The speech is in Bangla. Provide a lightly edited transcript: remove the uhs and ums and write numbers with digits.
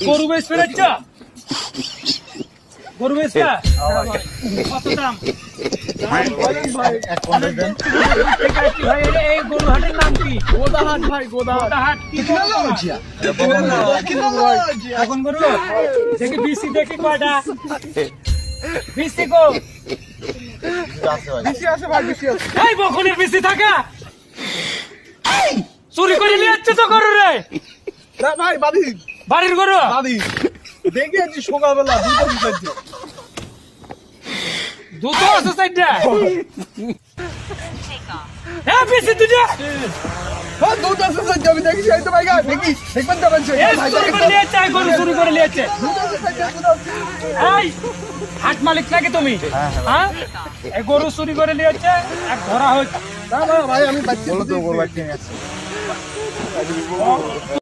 গরু বেশ ফেরাচ্ছা গরু বেশটা কত দাম? ভাই এই গরু হাটের নাম কি? গোদাহাট ভাই, গোদাহাট। গোদাহাট কি এখন গরু দেখি বিসি দেখি কয়টা বিসি গো বেশি আছে ভাই, বেশি আছে। এই বখনের বিসি থাকা চুরি করে নিয়ে যাচ্ছে তো গরু রে না ভাই, বাদি বাড়ির গরু বাদি দেখে আছি সকালবেলা দুটো দিতে। দুটো আছে সাইডটা হ্যাঁ বিসি দুটো হ্যাঁ, দুটো আছে স্যার, আমি দেখি এই তো ভাই গা দেখি দেখবেন তো বলছে এই ভাই চুরি করে নিয়ে যাচ্ছে গরু চুরি করে নিয়ে যাচ্ছে দুটো আছে স্যার, দুটো আছে। এই হাট মালিক নাকি তুমি হ্যাঁ এই গরু চুরি করে নিয়ে যাচ্ছে এক ধরা হয়েছে না না ভাই, আমি বাচ্চা বলো তো গরু বাচ্চা নিয়ে আসছি।